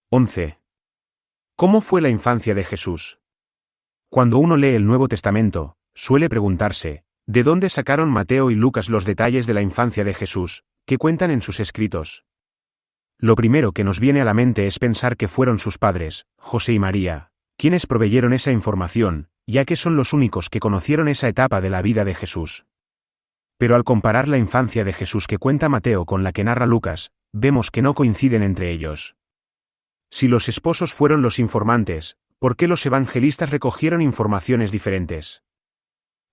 11. ¿Cómo fue la infancia de Jesús? Cuando uno lee el Nuevo Testamento, suele preguntarse, ¿de dónde sacaron Mateo y Lucas los detalles de la infancia de Jesús, que cuentan en sus escritos? Lo primero que nos viene a la mente es pensar que fueron sus padres, José y María, quienes proveyeron esa información, ya que son los únicos que conocieron esa etapa de la vida de Jesús. Pero al comparar la infancia de Jesús que cuenta Mateo con la que narra Lucas, vemos que no coinciden entre ellos. Si los esposos fueron los informantes, ¿por qué los evangelistas recogieron informaciones diferentes?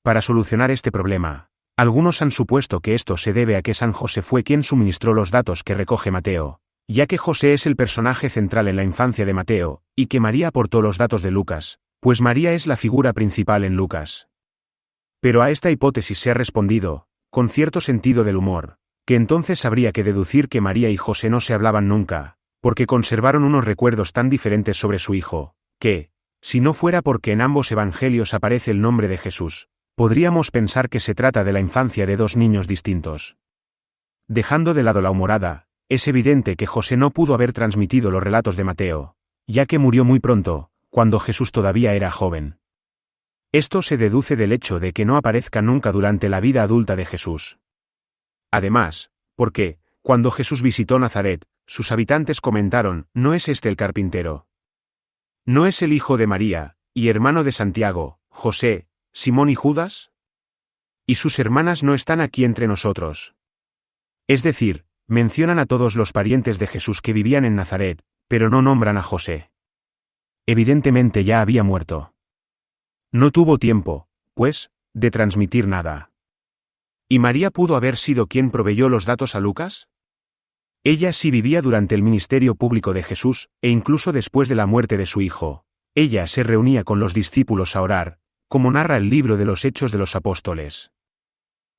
Para solucionar este problema, algunos han supuesto que esto se debe a que San José fue quien suministró los datos que recoge Mateo, ya que José es el personaje central en la infancia de Mateo, y que María aportó los datos de Lucas, pues María es la figura principal en Lucas. Pero a esta hipótesis se ha respondido, con cierto sentido del humor, que entonces habría que deducir que María y José no se hablaban nunca, porque conservaron unos recuerdos tan diferentes sobre su hijo, que, si no fuera porque en ambos evangelios aparece el nombre de Jesús, podríamos pensar que se trata de la infancia de dos niños distintos. Dejando de lado la humorada, es evidente que José no pudo haber transmitido los relatos de Mateo, ya que murió muy pronto, cuando Jesús todavía era joven. Esto se deduce del hecho de que no aparezca nunca durante la vida adulta de Jesús. Además, porque, cuando Jesús visitó Nazaret, sus habitantes comentaron, ¿no es este el carpintero? ¿No es el hijo de María, y hermano de Santiago, José, Simón y Judas? ¿Y sus hermanas no están aquí entre nosotros? Es decir, mencionan a todos los parientes de Jesús que vivían en Nazaret, pero no nombran a José. Evidentemente ya había muerto. No tuvo tiempo, pues, de transmitir nada. ¿Y María pudo haber sido quien proveyó los datos a Lucas? Ella sí vivía durante el ministerio público de Jesús, e incluso después de la muerte de su hijo. Ella se reunía con los discípulos a orar, como narra el libro de los Hechos de los Apóstoles.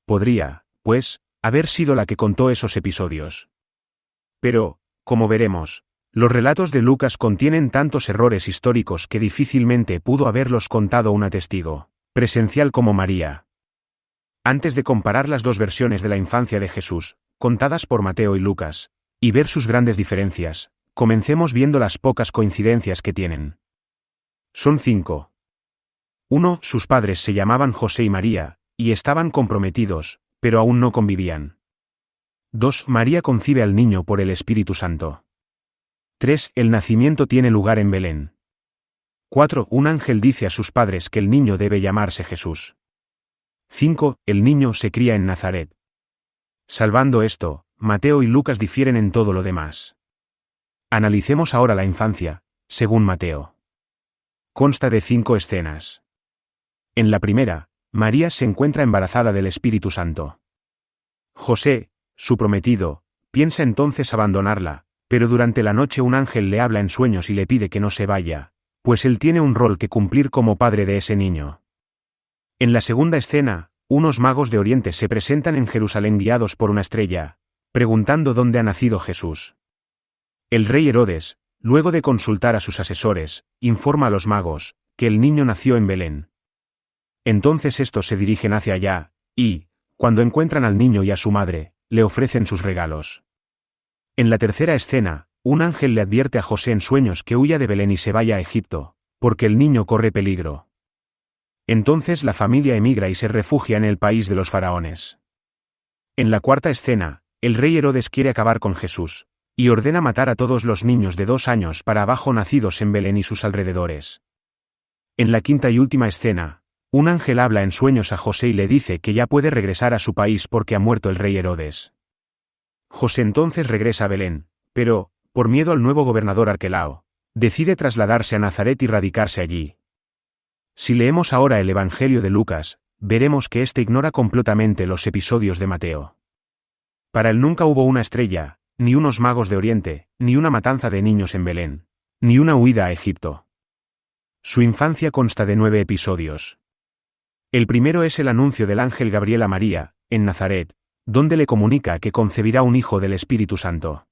Podría, pues, haber sido la que contó esos episodios. Pero, como veremos, los relatos de Lucas contienen tantos errores históricos que difícilmente pudo haberlos contado una testigo presencial como María. Antes de comparar las dos versiones de la infancia de Jesús, contadas por Mateo y Lucas, y ver sus grandes diferencias, comencemos viendo las pocas coincidencias que tienen. Son 5. 1. Sus padres se llamaban José y María, y estaban comprometidos, pero aún no convivían. 2. María concibe al niño por el Espíritu Santo. 3. El nacimiento tiene lugar en Belén. 4. Un ángel dice a sus padres que el niño debe llamarse Jesús. 5. El niño se cría en Nazaret. Salvando esto, Mateo y Lucas difieren en todo lo demás. Analicemos ahora la infancia, según Mateo. Consta de 5 escenas. En la primera, María se encuentra embarazada del Espíritu Santo. José, su prometido, piensa entonces abandonarla, pero durante la noche un ángel le habla en sueños y le pide que no se vaya, pues él tiene un rol que cumplir como padre de ese niño. En la segunda escena, unos magos de Oriente se presentan en Jerusalén guiados por una estrella, preguntando dónde ha nacido Jesús. El rey Herodes, luego de consultar a sus asesores, informa a los magos, que el niño nació en Belén. Entonces estos se dirigen hacia allá, y, cuando encuentran al niño y a su madre, le ofrecen sus regalos. En la tercera escena, un ángel le advierte a José en sueños que huya de Belén y se vaya a Egipto, porque el niño corre peligro. Entonces la familia emigra y se refugia en el país de los faraones. En la cuarta escena, el rey Herodes quiere acabar con Jesús, y ordena matar a todos los niños de 2 años para abajo nacidos en Belén y sus alrededores. En la quinta y última escena, un ángel habla en sueños a José y le dice que ya puede regresar a su país porque ha muerto el rey Herodes. José entonces regresa a Belén, pero, por miedo al nuevo gobernador Arquelao, decide trasladarse a Nazaret y radicarse allí. Si leemos ahora el Evangelio de Lucas, veremos que éste ignora completamente los episodios de Mateo. Para él nunca hubo una estrella, ni unos magos de Oriente, ni una matanza de niños en Belén, ni una huida a Egipto. Su infancia consta de 9 episodios. El primero es el anuncio del ángel Gabriel a María, en Nazaret, donde le comunica que concebirá un hijo del Espíritu Santo.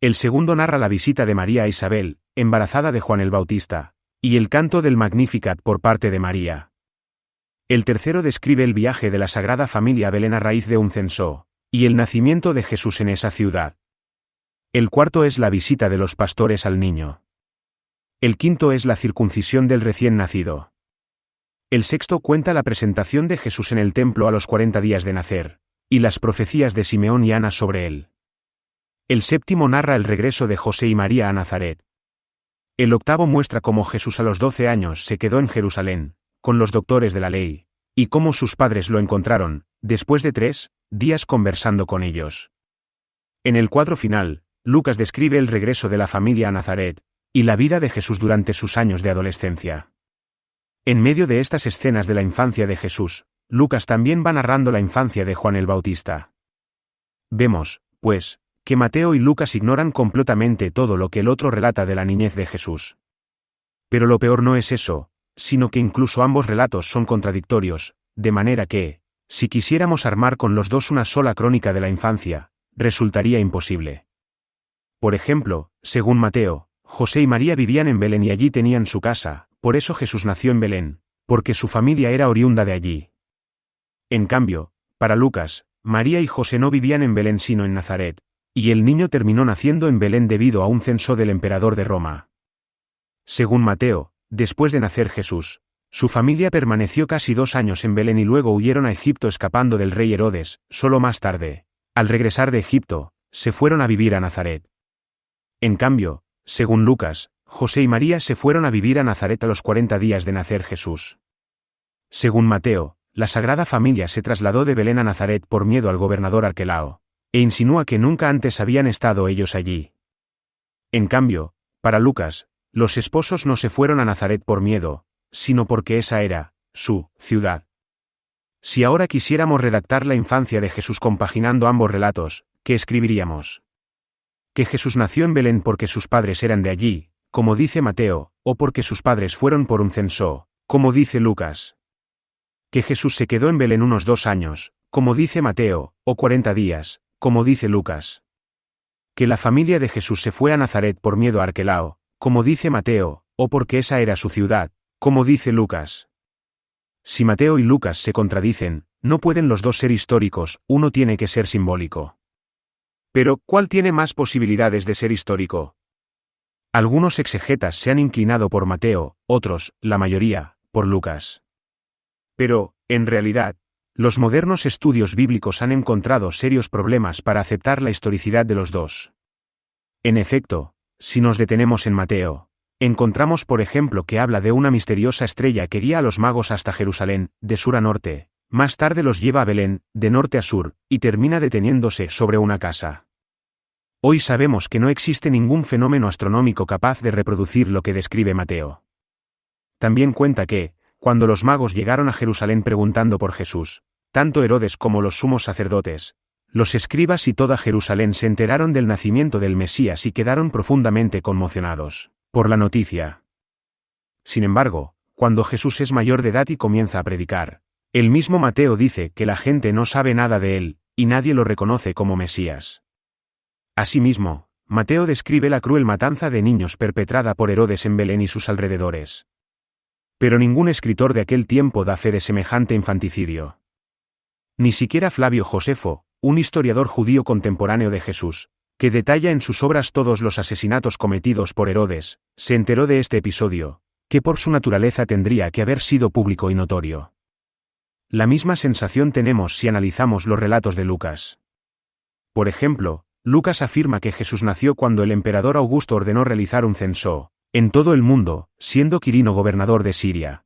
El segundo narra la visita de María a Isabel, embarazada de Juan el Bautista, y el canto del Magnificat por parte de María. El tercero describe el viaje de la Sagrada Familia a Belén a raíz de un censo, y el nacimiento de Jesús en esa ciudad. El cuarto es la visita de los pastores al niño. El quinto es la circuncisión del recién nacido. El sexto cuenta la presentación de Jesús en el templo a los 40 días de nacer, y las profecías de Simeón y Ana sobre él. El séptimo narra el regreso de José y María a Nazaret. El octavo muestra cómo Jesús a los 12 años se quedó en Jerusalén, con los doctores de la ley, y cómo sus padres lo encontraron, después de 3 días conversando con ellos. En el cuadro final, Lucas describe el regreso de la familia a Nazaret, y la vida de Jesús durante sus años de adolescencia. En medio de estas escenas de la infancia de Jesús, Lucas también va narrando la infancia de Juan el Bautista. Vemos, pues, que Mateo y Lucas ignoran completamente todo lo que el otro relata de la niñez de Jesús. Pero lo peor no es eso, sino que incluso ambos relatos son contradictorios, de manera que, si quisiéramos armar con los dos una sola crónica de la infancia, resultaría imposible. Por ejemplo, según Mateo, José y María vivían en Belén y allí tenían su casa, por eso Jesús nació en Belén, porque su familia era oriunda de allí. En cambio, para Lucas, María y José no vivían en Belén sino en Nazaret, y el niño terminó naciendo en Belén debido a un censo del emperador de Roma. Según Mateo, después de nacer Jesús, su familia permaneció casi 2 años en Belén y luego huyeron a Egipto escapando del rey Herodes. Solo más tarde, al regresar de Egipto, se fueron a vivir a Nazaret. En cambio, según Lucas, José y María se fueron a vivir a Nazaret a los 40 días de nacer Jesús. Según Mateo, la Sagrada Familia se trasladó de Belén a Nazaret por miedo al gobernador Arquelao, e insinúa que nunca antes habían estado ellos allí. En cambio, para Lucas, los esposos no se fueron a Nazaret por miedo, sino porque esa era su ciudad. Si ahora quisiéramos redactar la infancia de Jesús compaginando ambos relatos, ¿qué escribiríamos? Que Jesús nació en Belén porque sus padres eran de allí, como dice Mateo, o porque sus padres fueron por un censo, como dice Lucas. Que Jesús se quedó en Belén unos 2 años, como dice Mateo, o 40 días, como dice Lucas. Que la familia de Jesús se fue a Nazaret por miedo a Arquelao, como dice Mateo, o porque esa era su ciudad, como dice Lucas. Si Mateo y Lucas se contradicen, no pueden los dos ser históricos, uno tiene que ser simbólico. Pero, ¿cuál tiene más posibilidades de ser histórico? Algunos exegetas se han inclinado por Mateo, otros, la mayoría, por Lucas. Pero, en realidad, los modernos estudios bíblicos han encontrado serios problemas para aceptar la historicidad de los dos. En efecto, si nos detenemos en Mateo, encontramos por ejemplo que habla de una misteriosa estrella que guía a los magos hasta Jerusalén, de sur a norte, más tarde los lleva a Belén, de norte a sur, y termina deteniéndose sobre una casa. Hoy sabemos que no existe ningún fenómeno astronómico capaz de reproducir lo que describe Mateo. También cuenta que, cuando los magos llegaron a Jerusalén preguntando por Jesús, tanto Herodes como los sumos sacerdotes, los escribas y toda Jerusalén se enteraron del nacimiento del Mesías y quedaron profundamente conmocionados por la noticia. Sin embargo, cuando Jesús es mayor de edad y comienza a predicar, el mismo Mateo dice que la gente no sabe nada de él, y nadie lo reconoce como Mesías. Asimismo, Mateo describe la cruel matanza de niños perpetrada por Herodes en Belén y sus alrededores. Pero ningún escritor de aquel tiempo da fe de semejante infanticidio. Ni siquiera Flavio Josefo, un historiador judío contemporáneo de Jesús, que detalla en sus obras todos los asesinatos cometidos por Herodes, se enteró de este episodio, que por su naturaleza tendría que haber sido público y notorio. La misma sensación tenemos si analizamos los relatos de Lucas. Por ejemplo, Lucas afirma que Jesús nació cuando el emperador Augusto ordenó realizar un censo en todo el mundo, siendo Quirino gobernador de Siria.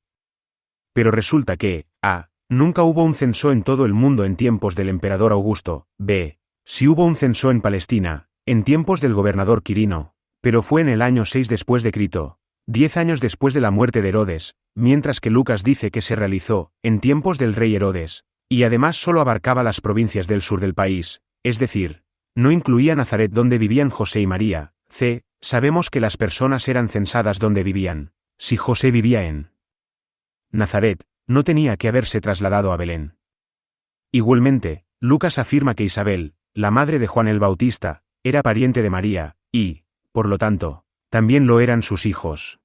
Pero resulta que, a. Nunca hubo un censo en todo el mundo en tiempos del emperador Augusto, b. Sí hubo un censo en Palestina, en tiempos del gobernador Quirino, pero fue en el año 6 después de Cristo, 10 años después de la muerte de Herodes, mientras que Lucas dice que se realizó en tiempos del rey Herodes, y además solo abarcaba las provincias del sur del país, es decir, no incluía Nazaret donde vivían José y María. C. Sabemos que las personas eran censadas donde vivían. Si José vivía en Nazaret, no tenía que haberse trasladado a Belén. Igualmente, Lucas afirma que Isabel, la madre de Juan el Bautista, era pariente de María, y, por lo tanto, también lo eran sus hijos.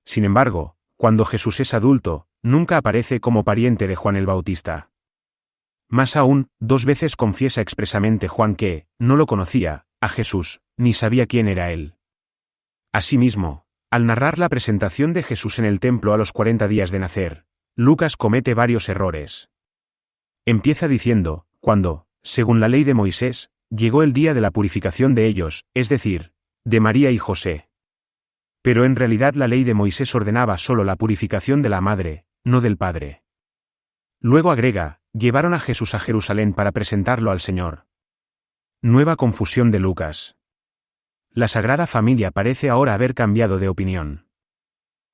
Sin embargo, cuando Jesús es adulto, nunca aparece como pariente de Juan el Bautista. Más aún, 2 veces confiesa expresamente Juan que no lo conocía, a Jesús, ni sabía quién era él. Asimismo, al narrar la presentación de Jesús en el templo a los 40 días de nacer, Lucas comete varios errores. Empieza diciendo, cuando, según la ley de Moisés, llegó el día de la purificación de ellos, es decir, de María y José. Pero en realidad la ley de Moisés ordenaba solo la purificación de la madre, no del padre. Luego agrega, llevaron a Jesús a Jerusalén para presentarlo al Señor. Nueva confusión de Lucas. La Sagrada Familia parece ahora haber cambiado de opinión.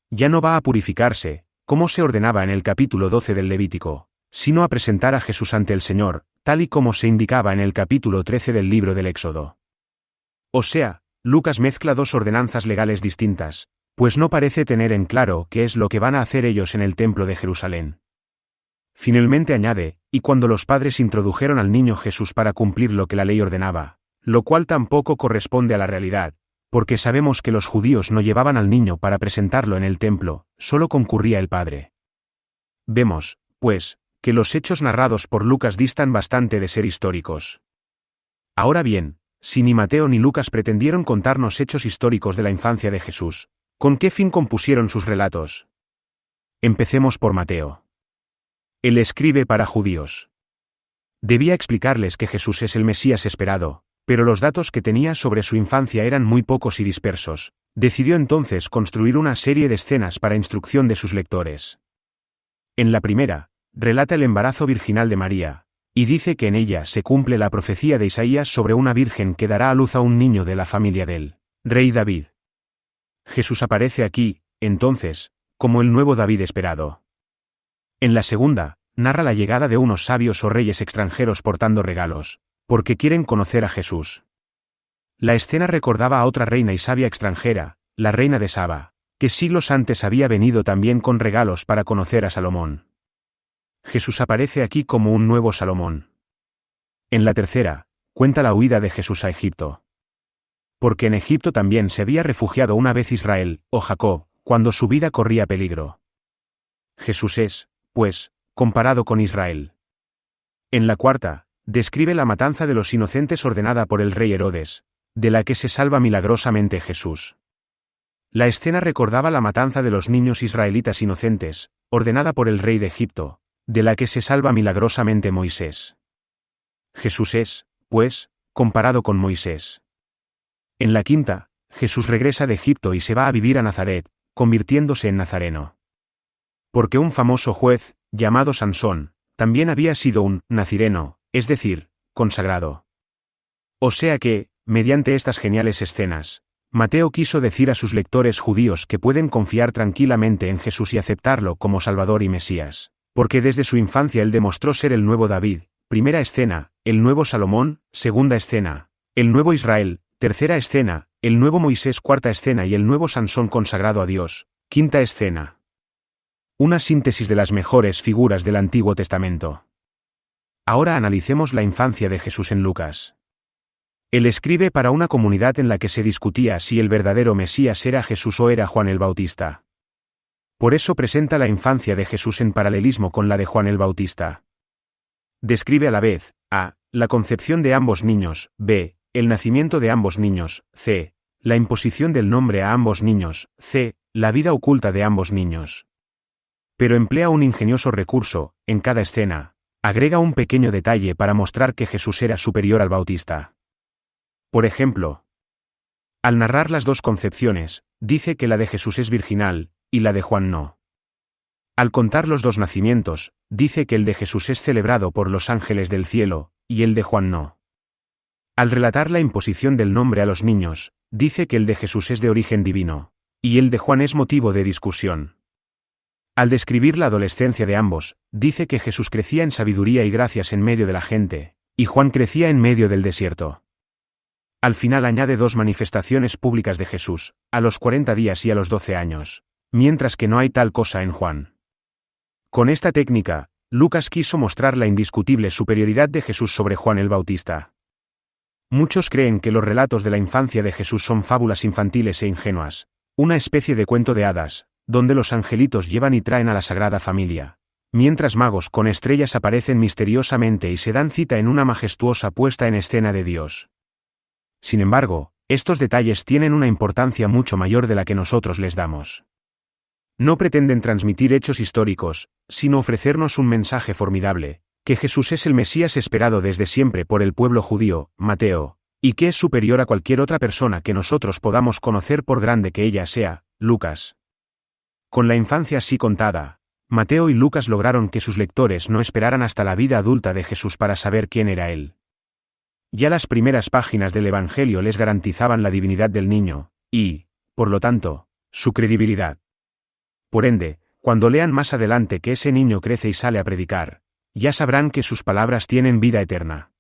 Ya no va a purificarse, como se ordenaba en el capítulo 12 del Levítico, sino a presentar a Jesús ante el Señor, tal y como se indicaba en el capítulo 13 del libro del Éxodo. O sea, Lucas mezcla dos ordenanzas legales distintas, pues no parece tener en claro qué es lo que van a hacer ellos en el templo de Jerusalén. Finalmente añade, y cuando los padres introdujeron al niño Jesús para cumplir lo que la ley ordenaba, lo cual tampoco corresponde a la realidad, porque sabemos que los judíos no llevaban al niño para presentarlo en el templo, solo concurría el padre. Vemos, pues, que los hechos narrados por Lucas distan bastante de ser históricos. Ahora bien, si ni Mateo ni Lucas pretendieron contarnos hechos históricos de la infancia de Jesús, ¿con qué fin compusieron sus relatos? Empecemos por Mateo. Él escribe para judíos. Debía explicarles que Jesús es el Mesías esperado, pero los datos que tenía sobre su infancia eran muy pocos y dispersos. Decidió entonces construir una serie de escenas para instrucción de sus lectores. En la primera, relata el embarazo virginal de María, y dice que en ella se cumple la profecía de Isaías sobre una virgen que dará a luz a un niño de la familia del rey David. Jesús aparece aquí, entonces, como el nuevo David esperado. En la segunda, narra la llegada de unos sabios o reyes extranjeros portando regalos, porque quieren conocer a Jesús. La escena recordaba a otra reina y sabia extranjera, la reina de Saba, que siglos antes había venido también con regalos para conocer a Salomón. Jesús aparece aquí como un nuevo Salomón. En la tercera, cuenta la huida de Jesús a Egipto. Porque en Egipto también se había refugiado una vez Israel, o Jacob, cuando su vida corría peligro. Jesús es, pues, comparado con Israel. En la cuarta, describe la matanza de los inocentes ordenada por el rey Herodes, de la que se salva milagrosamente Jesús. La escena recordaba la matanza de los niños israelitas inocentes, ordenada por el rey de Egipto, de la que se salva milagrosamente Moisés. Jesús es, pues, comparado con Moisés. En la quinta, Jesús regresa de Egipto y se va a vivir a Nazaret, convirtiéndose en nazareno. Porque un famoso juez, llamado Sansón, también había sido un nazireno, es decir, consagrado. O sea que, mediante estas geniales escenas, Mateo quiso decir a sus lectores judíos que pueden confiar tranquilamente en Jesús y aceptarlo como Salvador y Mesías, porque desde su infancia él demostró ser el nuevo David, primera escena, el nuevo Salomón, segunda escena, el nuevo Israel, tercera escena, el nuevo Moisés, cuarta escena y el nuevo Sansón consagrado a Dios, quinta escena. Una síntesis de las mejores figuras del Antiguo Testamento. Ahora analicemos la infancia de Jesús en Lucas. Él escribe para una comunidad en la que se discutía si el verdadero Mesías era Jesús o era Juan el Bautista. Por eso presenta la infancia de Jesús en paralelismo con la de Juan el Bautista. Describe a la vez, a, la concepción de ambos niños, b, el nacimiento de ambos niños, c, la imposición del nombre a ambos niños, c, la vida oculta de ambos niños. Pero emplea un ingenioso recurso, en cada escena, agrega un pequeño detalle para mostrar que Jesús era superior al Bautista. Por ejemplo, al narrar las dos concepciones, dice que la de Jesús es virginal, y la de Juan no. Al contar los dos nacimientos, dice que el de Jesús es celebrado por los ángeles del cielo, y el de Juan no. Al relatar la imposición del nombre a los niños, dice que el de Jesús es de origen divino, y el de Juan es motivo de discusión. Al describir la adolescencia de ambos, dice que Jesús crecía en sabiduría y gracias en medio de la gente, y Juan crecía en medio del desierto. Al final añade dos manifestaciones públicas de Jesús, a los 40 días y a los 12 años, mientras que no hay tal cosa en Juan. Con esta técnica, Lucas quiso mostrar la indiscutible superioridad de Jesús sobre Juan el Bautista. Muchos creen que los relatos de la infancia de Jesús son fábulas infantiles e ingenuas, una especie de cuento de hadas, donde los angelitos llevan y traen a la Sagrada Familia, mientras magos con estrellas aparecen misteriosamente y se dan cita en una majestuosa puesta en escena de Dios. Sin embargo, estos detalles tienen una importancia mucho mayor de la que nosotros les damos. No pretenden transmitir hechos históricos, sino ofrecernos un mensaje formidable, que Jesús es el Mesías esperado desde siempre por el pueblo judío, Mateo, y que es superior a cualquier otra persona que nosotros podamos conocer por grande que ella sea, Lucas. Con la infancia así contada, Mateo y Lucas lograron que sus lectores no esperaran hasta la vida adulta de Jesús para saber quién era él. Ya las primeras páginas del Evangelio les garantizaban la divinidad del niño, y, por lo tanto, su credibilidad. Por ende, cuando lean más adelante que ese niño crece y sale a predicar, ya sabrán que sus palabras tienen vida eterna.